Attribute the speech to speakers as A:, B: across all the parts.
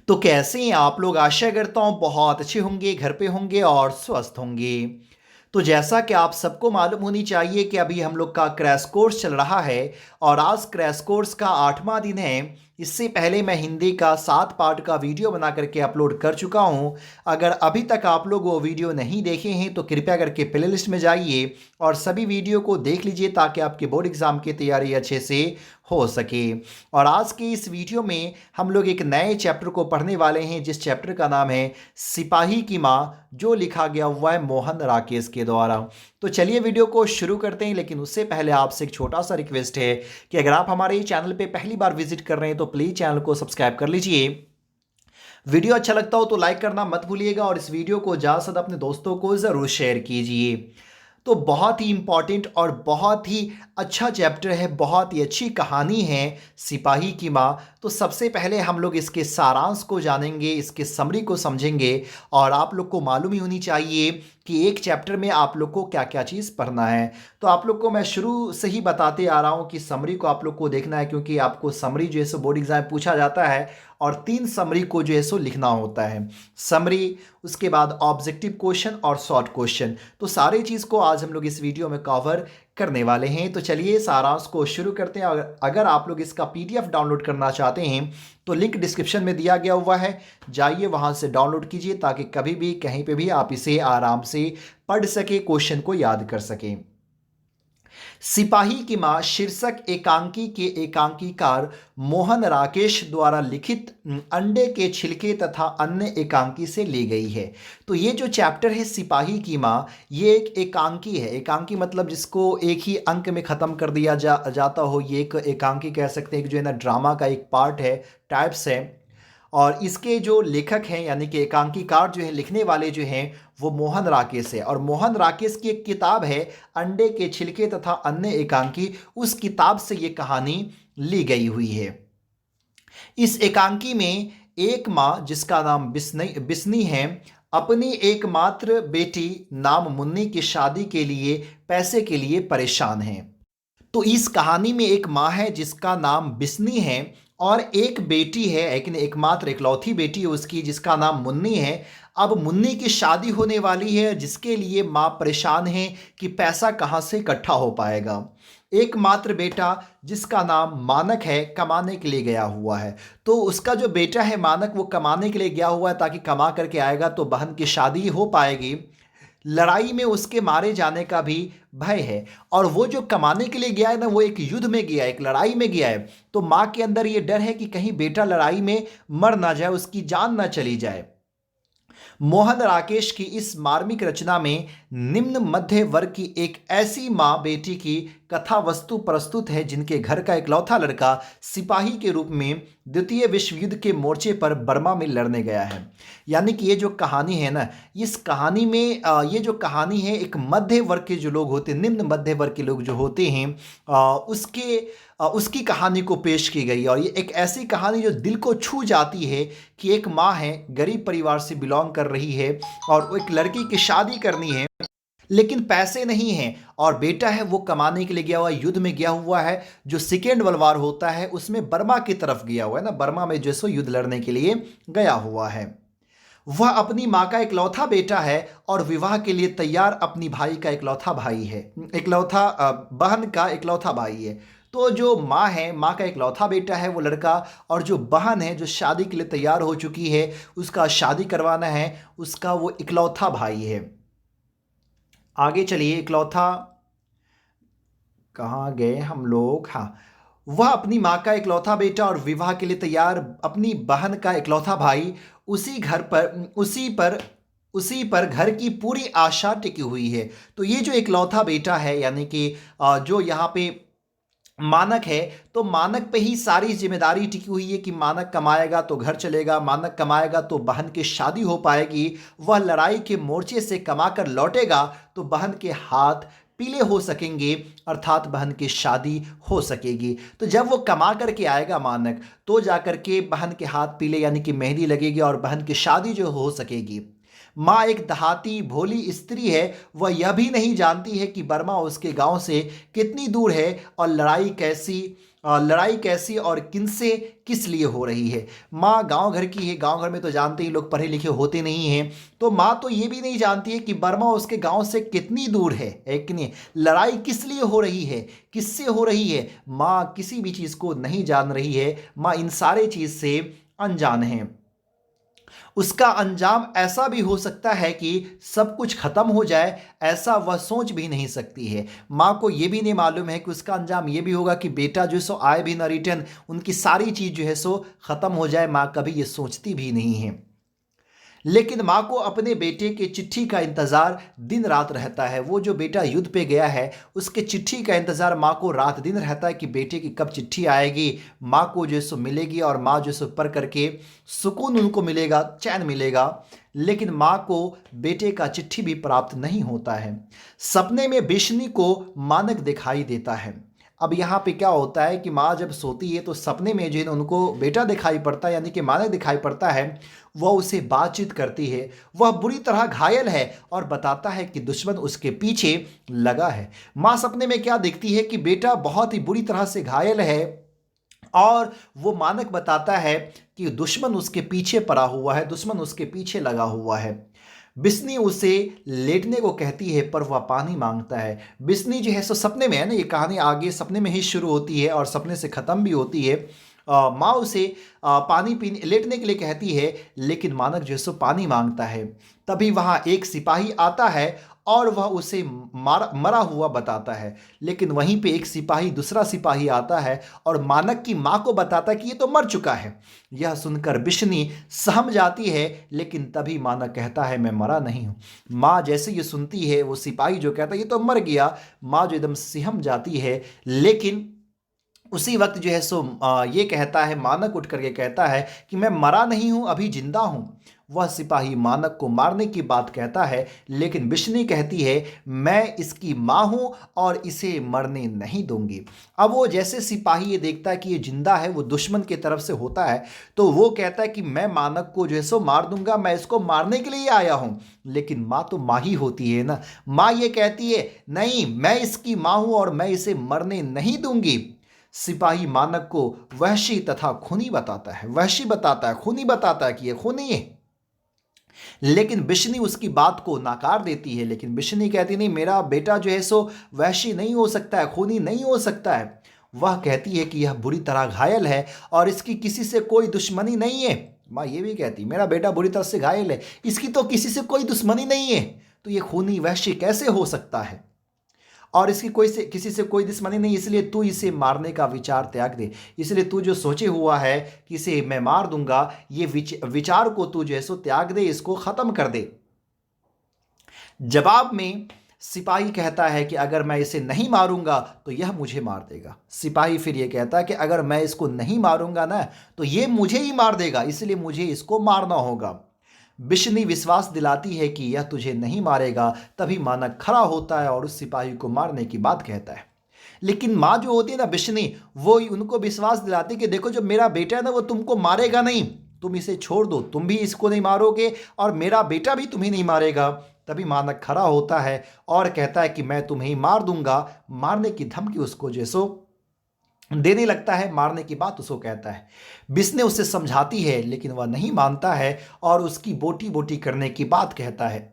A: तो कैसे हैं आप लोग? आशा करता हूँ बहुत अच्छे होंगे, घर पे होंगे और स्वस्थ होंगे। तो जैसा कि आप सबको मालूम होनी चाहिए कि अभी हम लोग का क्रैश कोर्स चल रहा है और आज क्रैश कोर्स का 8वां दिन है। इससे पहले मैं हिंदी का 7 पार्ट का वीडियो बना करके अपलोड कर चुका हूँ। अगर अभी तक आप लोग वो वीडियो नहीं देखे हैं तो कृपया करके प्लेलिस्ट में जाइए और सभी वीडियो को देख लीजिए ताकि आपके बोर्ड एग्ज़ाम की तैयारी अच्छे से हो सके। और आज के इस वीडियो में हम लोग एक नए चैप्टर को पढ़ने वाले हैं जिस चैप्टर का नाम है सिपाही की माँ, जो लिखा गया हुआ है मोहन राकेश के द्वारा। तो चलिए वीडियो को शुरू करते हैं, लेकिन उससे पहले आपसे एक छोटा सा रिक्वेस्ट है कि अगर आप हमारे चैनल पे पहली बार विजिट कर रहे हैं तो प्लीज़ चैनल को सब्सक्राइब कर लीजिए। वीडियो अच्छा लगता हो तो लाइक करना मत भूलिएगा और इस वीडियो को ज़्यादा से ज़्यादा अपने दोस्तों को ज़रूर शेयर कीजिए। तो बहुत ही इम्पॉर्टेंट और बहुत ही अच्छा चैप्टर है, बहुत ही अच्छी कहानी है सिपाही की माँ। तो सबसे पहले हम लोग इसके सारांश को जानेंगे, इसके समरी को समझेंगे। और आप लोग को मालूम ही होनी चाहिए कि एक चैप्टर में आप लोग को क्या क्या चीज़ पढ़ना है। तो आप लोग को मैं शुरू से ही बताते आ रहा हूँ कि समरी को आप लोग को देखना है, क्योंकि आपको समरी जो है सो बोर्ड एग्जाम पूछा जाता है और 3 समरी को जो है सो लिखना होता है। समरी, उसके बाद ऑब्जेक्टिव क्वेश्चन और शॉर्ट क्वेश्चन। तो सारी चीज़ को आज हम लोग इस वीडियो में कवर करने वाले हैं। तो चलिए सारांश को शुरू करते हैं। अगर आप लोग इसका पीडीएफ डाउनलोड करना चाहते हैं तो लिंक डिस्क्रिप्शन में दिया गया हुआ है, जाइए वहां से डाउनलोड कीजिए ताकि कभी भी कहीं पे भी आप इसे आराम से पढ़ सके, क्वेश्चन को याद कर सकें। सिपाही की मां शीर्षक एकांकी के एकांकीकार मोहन राकेश द्वारा लिखित अंडे के छिलके तथा अन्य एकांकी से ली गई है। तो ये जो चैप्टर है सिपाही की मां, ये एक एकांकी है। एकांकी मतलब जिसको एक ही अंक में ख़त्म कर दिया जाता हो, ये एक एकांकी कह सकते हैं। जो है ना, ड्रामा का एक पार्ट है, टाइप्स है। और इसके जो लेखक हैं यानी कि एकांकीकार जो है, लिखने वाले जो हैं, वो मोहन राकेश है। और मोहन राकेश की एक किताब है अंडे के छिलके तथा अन्य एकांकी, उस किताब से ये कहानी ली गई हुई है। इस एकांकी में एक माँ जिसका नाम बिस्नी बिस्नी है, अपनी एकमात्र बेटी नाम मुन्नी की शादी के लिए पैसे के लिए परेशान है। तो इस कहानी में एक माँ है जिसका नाम बिस्नी है और एक बेटी है, लेकिन एकमात्र इकलौती बेटी है उसकी, जिसका नाम मुन्नी है। अब मुन्नी की शादी होने वाली है जिसके लिए माँ परेशान है कि पैसा कहाँ से इकट्ठा हो पाएगा। एकमात्र बेटा जिसका नाम मानक है कमाने के लिए गया हुआ है। तो उसका जो बेटा है मानक, वो कमाने के लिए गया हुआ है ताकि कमा करके आएगा तो बहन की शादी हो पाएगी। लड़ाई में उसके मारे जाने का भी भय है। और वो जो कमाने के लिए गया है ना, वो एक युद्ध में गया है, एक लड़ाई में गया है। तो माँ के अंदर ये डर है कि कहीं बेटा लड़ाई में मर ना जाए, उसकी जान ना चली जाए। मोहन राकेश की इस मार्मिक रचना में निम्न मध्य वर्ग की एक ऐसी माँ बेटी की कथा वस्तु प्रस्तुत है जिनके घर का इकलौता लड़का सिपाही के रूप में द्वितीय विश्व युद्ध के मोर्चे पर बर्मा में लड़ने गया है। यानी कि ये जो कहानी है ना, इस कहानी में ये जो कहानी है, एक मध्य वर्ग के जो लोग होते हैं, निम्न मध्य वर्ग के लोग जो होते हैं, उसकी कहानी को पेश की गई। और ये एक ऐसी कहानी जो दिल को छू जाती है कि एक माँ है, गरीब परिवार से बिलोंग कर रही है और वो एक लड़की की शादी करनी है, लेकिन पैसे नहीं हैं। और बेटा है वो कमाने के लिए गया हुआ है, युद्ध में गया हुआ है। जो सेकेंड वर्ल्ड वार होता है उसमें बर्मा की तरफ गया हुआ है ना, बर्मा में जो सो युद्ध लड़ने के लिए गया हुआ है। वह अपनी माँ का इकलौता बेटा है और विवाह के लिए तैयार अपनी भाई का इकलौता भाई है, इकलौता बहन का इकलौता भाई है। तो जो माँ है, माँ का इकलौता बेटा है वो लड़का, और जो बहन है जो शादी के लिए तैयार हो चुकी है, उसका शादी करवाना है, उसका वो इकलौता भाई है। आगे चलिए, इकलौता कहाँ गए हम लोग? हाँ, वह अपनी माँ का इकलौता बेटा और विवाह के लिए तैयार अपनी बहन का इकलौता भाई, उसी घर पर उसी पर घर की पूरी आशा टिकी हुई है। तो ये जो इकलौता बेटा है यानी कि जो यहाँ पे मानक है, तो मानक पे ही सारी जिम्मेदारी टिकी हुई है कि मानक कमाएगा तो घर चलेगा, मानक कमाएगा तो बहन की शादी हो पाएगी। वह लड़ाई के मोर्चे से कमाकर लौटेगा तो बहन के हाथ पीले हो सकेंगे, अर्थात बहन की शादी हो सकेगी। तो जब वो कमा करके आएगा मानक, तो जाकर के बहन के हाथ पीले यानी कि मेहंदी लगेगी और बहन की शादी जो हो सकेगी। माँ एक देहाती भोली स्त्री है, वह यह भी नहीं जानती है कि बर्मा उसके गांव से कितनी दूर है और लड़ाई कैसी और किनसे किस लिए हो रही है। माँ गांव घर की है, गांव घर में तो जानते ही लोग पढ़े लिखे होते नहीं हैं, तो माँ तो ये भी नहीं जानती है कि बर्मा उसके गांव से कितनी दूर है कि नहीं, लड़ाई किस लिए हो रही है, किससे हो रही है। माँ किसी भी चीज़ को नहीं जान रही है, माँ इन सारे चीज़ से अनजान है। उसका अंजाम ऐसा भी हो सकता है कि सब कुछ खत्म हो जाए, ऐसा वह सोच भी नहीं सकती है। माँ को यह भी नहीं मालूम है कि उसका अंजाम यह भी होगा कि बेटा जो है सो आए भी ना रिटर्न, उनकी सारी चीज़ जो है सो खत्म हो जाए। माँ कभी ये सोचती भी नहीं है। लेकिन माँ को अपने बेटे के चिट्ठी का इंतज़ार दिन रात रहता है। वो जो बेटा युद्ध पे गया है, उसके चिट्ठी का इंतज़ार माँ को रात दिन रहता है कि बेटे की कब चिट्ठी आएगी, माँ को जो है सो मिलेगी और माँ जो है सो पढ़ करके सुकून उनको मिलेगा, चैन मिलेगा। लेकिन माँ को बेटे का चिट्ठी भी प्राप्त नहीं होता है। सपने में बिश्नी को मानक दिखाई देता है। अब यहाँ पे क्या होता है कि माँ जब सोती है तो सपने में जो है उनको बेटा दिखाई पड़ता है, यानी कि मानक दिखाई पड़ता है। वह उसे बातचीत करती है, वह बुरी तरह घायल है और बताता है कि दुश्मन उसके पीछे लगा है। माँ सपने में क्या देखती है कि बेटा बहुत ही बुरी तरह से घायल है और वो मानक बताता है कि दुश्मन उसके पीछे पड़ा हुआ है, दुश्मन उसके पीछे लगा हुआ है। बिस्नी उसे लेटने को कहती है पर वह पानी मांगता है। बिस्नी जो है सो सपने में है ना, ये कहानी आगे सपने में ही शुरू होती है और सपने से ख़त्म भी होती है। माँ उसे पानी पीने लेटने के लिए कहती है, लेकिन मानक जो है सो पानी मांगता है। तभी वहाँ एक सिपाही आता है और वह उसे मरा हुआ बताता है। लेकिन वहीं पे एक सिपाही, दूसरा सिपाही आता है और मानक की माँ को बताता है कि ये तो मर चुका है। यह सुनकर बिश्नी सहम जाती है, लेकिन तभी मानक कहता है मैं मरा नहीं हूँ। माँ जैसे ये सुनती है, वो सिपाही जो कहता है ये तो मर गया, माँ जो एकदम सहम जाती है। लेकिन उसी वक्त जो है सो ये कहता है, मानक उठ करके कहता है कि मैं मरा नहीं हूँ, अभी जिंदा हूँ। वह सिपाही मानक को मारने की बात कहता है, लेकिन बिश्नी कहती है मैं इसकी माँ हूँ और इसे मरने नहीं दूंगी। अब वो जैसे सिपाही ये देखता है कि ये जिंदा है, वो दुश्मन की तरफ से होता है, तो वो कहता है कि मैं मानक को जो है सो मार दूंगा, मैं इसको मारने के लिए आया हूँ। लेकिन माँ तो माँ ही होती है ना। माँ ये कहती है नहीं, मैं इसकी माँ हूँ और मैं इसे मरने नहीं दूंगी। सिपाही मानक को वहशी तथा खूनी बताता है, वहशी बताता है, खूनी बताता है कि ये खूनी है। लेकिन बिश्नी उसकी बात को नाकार देती है। लेकिन बिश्नी कहती नहीं, मेरा बेटा जो है सो वहशी नहीं हो सकता है, खूनी नहीं हो सकता है। वह कहती है कि यह बुरी तरह घायल है और इसकी किसी से कोई दुश्मनी नहीं है। माँ ये भी कहती मेरा बेटा बुरी तरह से घायल है, इसकी तो किसी से कोई दुश्मनी नहीं है, तो ये खूनी वहशी कैसे हो सकता है और इसकी किसी से कोई दुश्मनी नहीं, इसलिए तू इसे मारने का विचार त्याग दे। इसलिए तू जो सोचे हुआ है कि इसे मैं मार दूंगा, ये विचार को तू जो है सो त्याग दे, इसको ख़त्म कर दे। जवाब में सिपाही कहता है कि अगर मैं इसे नहीं मारूंगा तो यह मुझे मार देगा। सिपाही फिर ये कहता है कि अगर मैं इसको नहीं मारूंगा ना तो ये मुझे ही मार देगा, इसलिए मुझे इसको मारना होगा। बिश्नी विश्वास दिलाती है कि यह तुझे नहीं मारेगा। तभी मानक खड़ा होता है और उस सिपाही को मारने की बात कहता है। लेकिन माँ जो होती है ना बिश्नी, वो उनको विश्वास दिलाती है कि देखो जो मेरा बेटा है ना वो तुमको मारेगा नहीं, तुम इसे छोड़ दो, तुम भी इसको नहीं मारोगे और मेरा बेटा भी तुम्हें नहीं मारेगा। तभी मानक खड़ा होता है और कहता है कि मैं तुम्हें मार दूंगा। मारने की धमकी उसको जैसो देने लगता है, मारने की बात उसको कहता है। बिस्ने उसे समझाती है लेकिन वह नहीं मानता है और उसकी बोटी बोटी करने की बात कहता है।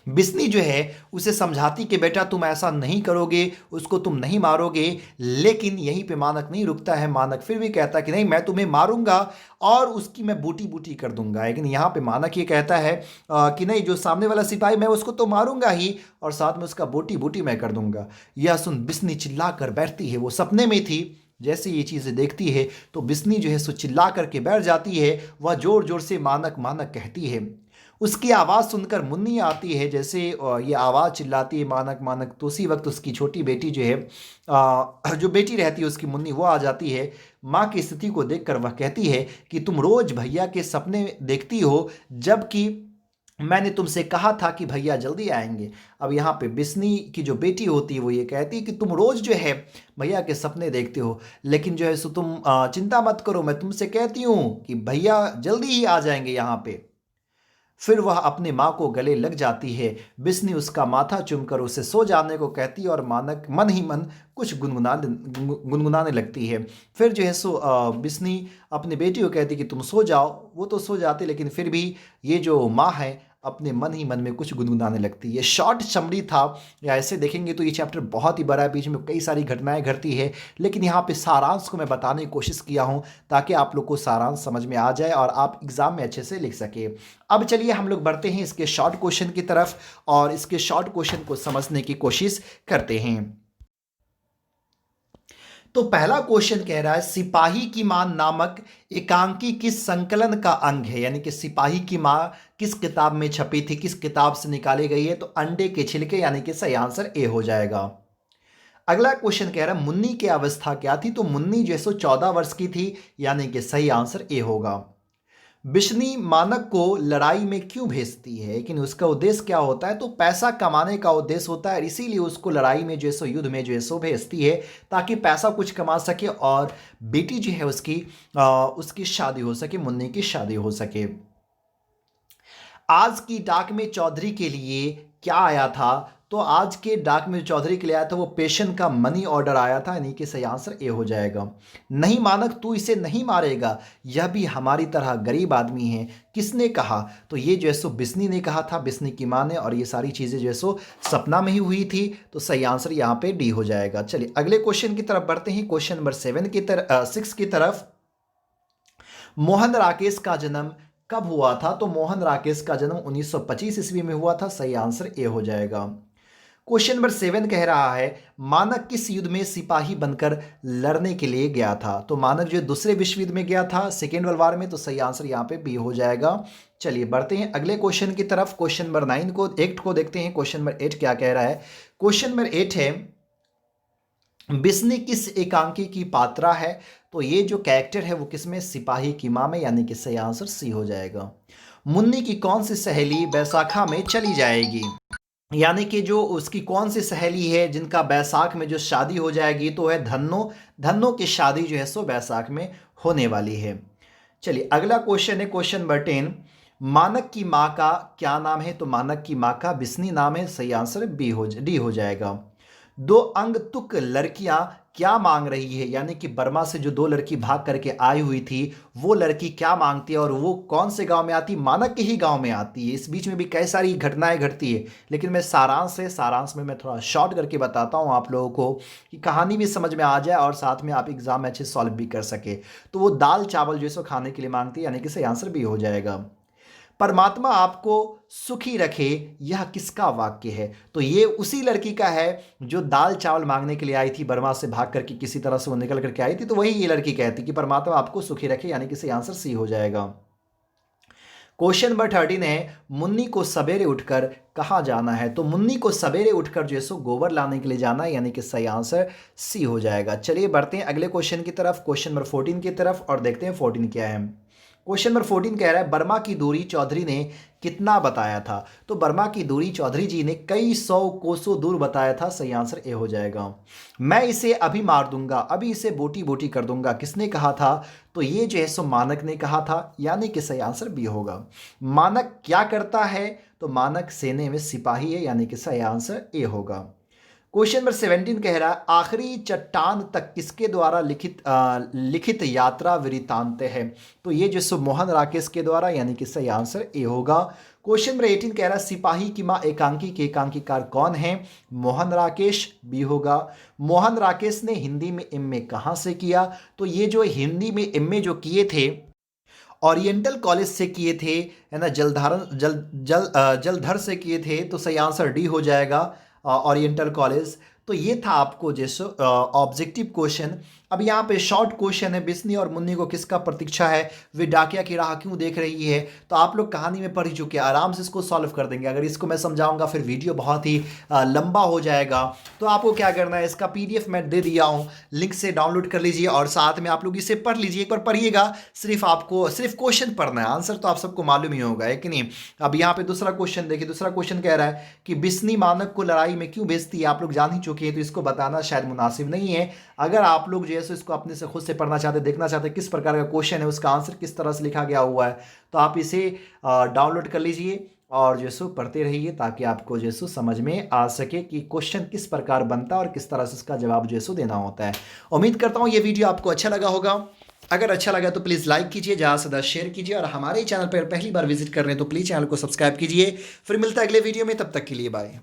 A: बिस्नी जो है उसे समझाती कि बेटा तुम ऐसा नहीं करोगे, उसको तुम नहीं मारोगे। लेकिन यहीं पे मानक नहीं रुकता है, मानक फिर भी कहता है कि नहीं मैं तुम्हें मारूंगा और उसकी मैं बूटी बूटी कर दूंगा। लेकिन यहाँ पे मानक ये कहता है कि नहीं, जो सामने वाला सिपाही मैं उसको तो मारूंगा ही और साथ में उसका बूटी बूटी मैं कर दूंगा। यह सुन बिस्नी चिल्ला कर बैठती है, वो सपने में थी। जैसे ये चीज़ें देखती है तो बिस्नी जो है सो चिल्ला करके बैठ जाती है। वह जोर जोर से मानक मानक कहती है। उसकी आवाज़ सुनकर मुन्नी आती है। जैसे ये आवाज़ चिल्लाती है मानक मानक, तो उसी वक्त उसकी छोटी बेटी जो है जो बेटी रहती है उसकी मुन्नी, वो आ जाती है। माँ की स्थिति को देखकर वह कहती है कि तुम रोज़ भैया के सपने देखती हो, जबकि मैंने तुमसे कहा था कि भैया जल्दी आएंगे। अब यहाँ पे बिस्नी की जो बेटी होती है वो ये कहती है कि तुम रोज़ जो है भैया के सपने देखते हो, लेकिन जो है सो तुम चिंता मत करो, मैं तुमसे कहती हूँ कि भैया जल्दी ही आ जाएंगे यहाँ पे। फिर वह अपनी माँ को गले लग जाती है। बिस्नी उसका माथा चूमकर उसे सो जाने को कहती है और मानक मन ही मन कुछ गुनगुनाने लगती है। फिर जो है सो बिस्नी अपनी बेटी को कहती है कि तुम सो जाओ। वो तो सो जाती, लेकिन फिर भी ये जो माँ है अपने मन ही मन में कुछ गुनगुनाने लगती है। शॉर्ट समरी था, या ऐसे देखेंगे तो ये चैप्टर बहुत ही बड़ा है, बीच में कई सारी घटनाएं घटती है, लेकिन यहाँ पे सारांश को मैं बताने की कोशिश किया हूँ ताकि आप लोग को सारांश समझ में आ जाए और आप एग्जाम में अच्छे से लिख सके। अब चलिए हम लोग बढ़ते हैं इसके शॉर्ट क्वेश्चन की तरफ और इसके शॉर्ट क्वेश्चन को समझने की कोशिश करते हैं। तो पहला क्वेश्चन कह रहा है सिपाही की मां नामक एकांकी किस संकलन का अंग है, यानी कि सिपाही की मां किस किताब में छपी थी, किस किताब से निकाली गई है। तो अंडे के छिलके, यानी कि सही आंसर ए हो जाएगा। अगला क्वेश्चन कह रहा है मुन्नी की अवस्था क्या थी। तो मुन्नी जो है सो 14 वर्ष की थी, यानी कि सही आंसर ए होगा। बिश्नी मानक को लड़ाई में क्यों भेजती है, लेकिन उसका उद्देश्य क्या होता है। तो पैसा कमाने का उद्देश्य होता है, इसीलिए उसको लड़ाई में जो है सो युद्ध में जो है सो भेजती है ताकि पैसा कुछ कमा सके और बेटी जो है उसकी शादी हो सके, मुन्नी की शादी हो सके। आज की डाक में चौधरी के लिए क्या आया था। तो आज के डाक में चौधरी के लिए आया था वो पेशन का मनी ऑर्डर आया था, यानी कि सही आंसर ए हो जाएगा। नहीं मानक तू इसे नहीं मारेगा, यह भी हमारी तरह गरीब आदमी है, किसने कहा। तो ये जो है सो बिस्नी ने कहा था, बिस्नी की माँ ने, और ये सारी चीज़ें जो है सो सपना में ही हुई थी। तो सही आंसर यहाँ पे डी हो जाएगा। चलिए अगले क्वेश्चन की तरफ बढ़ते हैं, क्वेश्चन नंबर 6 की तरफ। मोहन राकेश का जन्म कब हुआ था। तो मोहन राकेश का जन्म 1925 ईस्वी में हुआ था, सही आंसर ए हो जाएगा। क्वेश्चन नंबर 7 कह रहा है मानक किस युद्ध में सिपाही बनकर लड़ने के लिए गया था। तो मानक जो दूसरे विश्व युद्ध में गया था, सेकेंड वर्ल्ड वार में। तो सही आंसर यहाँ पे बी हो जाएगा। चलिए बढ़ते हैं अगले क्वेश्चन की तरफ, क्वेश्चन नंबर 8 को देखते हैं। क्वेश्चन नंबर 8 क्या कह रहा है। क्वेश्चन नंबर 8 है बिस्नी किस एकांकी की पात्रा है। तो ये जो कैरेक्टर है वो किसमें, सिपाही की मां में, यानी कि सही आंसर सी हो जाएगा। मुन्नी की कौन सी सहेली बैसाखा में चली जाएगी, यानी कि जो उसकी कौन सी सहेली है जिनका बैसाख में जो शादी हो जाएगी। तो है धन्नो। धन्नो की शादी जो है सो बैसाख में होने वाली है। चलिए अगला क्वेश्चन है क्वेश्चन नंबर 10। मानक की माँ का क्या नाम है। तो मानक की माँ का बिस्नी नाम है, सही आंसर डी हो जाएगा। दो अंग तुक लड़कियां क्या मांग रही है, यानी कि बर्मा से जो दो लड़की भाग करके आई हुई थी वो लड़की क्या मांगती है और वो कौन से गांव में आती है, मानक के ही गांव में आती है। इस बीच में भी कई सारी घटनाएं घटती है, लेकिन मैं सारांश में मैं थोड़ा शॉर्ट करके बताता हूं आप लोगों को कि कहानी भी समझ में आ जाए और साथ में आप एग्जाम में अच्छे सॉल्व भी कर सके। तो वो दाल चावल जो है सो खाने के लिए मांगती है, यानी कि सही आंसर भी हो जाएगा। परमात्मा आपको सुखी रखे, यह किसका वाक्य है। तो ये उसी लड़की का है जो दाल चावल मांगने के लिए आई थी, बर्मा से भाग करके किसी तरह से वो निकल करके आई थी। तो वही ये लड़की कहती कि परमात्मा आपको सुखी रखे, यानी कि सही आंसर सी हो जाएगा। क्वेश्चन नंबर 13 है मुन्नी को सवेरे उठकर कहाँ जाना है। तो मुन्नी को सवेरे उठकर जो है सो गोबर लाने के लिए जाना है, यानी कि सही आंसर सी हो जाएगा। चलिए बढ़ते हैं अगले क्वेश्चन की तरफ, क्वेश्चन नंबर 14 की तरफ, और देखते हैं 14 क्या है। क्वेश्चन नंबर 14 कह रहा है बर्मा की दूरी चौधरी ने कितना बताया था। तो बर्मा की दूरी चौधरी जी ने कई सौ कोसों दूर बताया था, सही आंसर ए हो जाएगा। मैं इसे अभी मार दूंगा, अभी इसे बोटी बोटी कर दूंगा, किसने कहा था। तो ये जो है सो मानक ने कहा था, यानी कि सही आंसर बी होगा। मानक क्या करता है। तो मानक सेने में सिपाही है, यानी कि सही आंसर ए होगा। क्वेश्चन नंबर 17 कह रहा है आखिरी चट्टान तक किसके द्वारा लिखित यात्रा वृत्तांत है। तो ये जो सो मोहन राकेश के द्वारा, यानी कि सही आंसर ए होगा। क्वेश्चन नंबर 18 कह रहा है सिपाही की मां एकांकी के एकांकीकार कौन है। मोहन राकेश, बी होगा। मोहन राकेश ने हिंदी में एमए कहाँ से किया। तो ये जो हिंदी में एमए जो किए थे ओरिएंटल कॉलेज से किए थे, है ना, जलधर से किए थे। तो सही आंसर डी हो जाएगा, ओरिएंटल कॉलेज। तो ये था आपको जैसे ऑब्जेक्टिव क्वेश्चन। अब यहाँ पे शॉर्ट क्वेश्चन है बिस्नी और मुन्नी को किसका प्रतीक्षा है, वे डाकिया की राह क्यों देख रही है। तो आप लोग कहानी में पढ़ ही चुके हैं, आराम से इसको सॉल्व कर देंगे। अगर इसको मैं समझाऊंगा फिर वीडियो बहुत ही लंबा हो जाएगा। तो आपको क्या करना है, इसका पीडीएफ मैं दे दिया हूँ, लिंक से डाउनलोड कर लीजिए और साथ में आप लोग इसे पढ़ लीजिए। एक बार पढ़िएगा, आपको सिर्फ क्वेश्चन पढ़ना है, आंसर तो आप सबको मालूम ही होगा, है कि नहीं। अब यहाँ पे दूसरा क्वेश्चन देखिए, दूसरा क्वेश्चन कह रहा है कि बिस्नी मानक को लड़ाई में क्यों भेजती है। आप लोग जान ही चुके हैं, तो इसको बताना शायद मुनासिब नहीं है। अगर आप लोग जो है सो इसको अपने से खुद से पढ़ना चाहते, देखना चाहते किस प्रकार का क्वेश्चन है, उसका आंसर किस तरह से लिखा गया हुआ है, तो आप इसे डाउनलोड कर लीजिए और जो सो पढ़ते रहिए ताकि आपको जो सो समझ में आ सके कि क्वेश्चन किस प्रकार बनता है और किस तरह से इसका जवाब जो सो देना होता है। उम्मीद करता हूँ ये वीडियो आपको अच्छा लगा होगा। अगर अच्छा लगा तो प्लीज़ लाइक कीजिए, ज़्यादा से ज़्यादा शेयर कीजिए और हमारे चैनल पर पहली बार विजिट कर रहे हैं तो प्लीज़ चैनल को सब्सक्राइब कीजिए। फिर मिलता है अगले वीडियो में, तब तक के लिए बाय।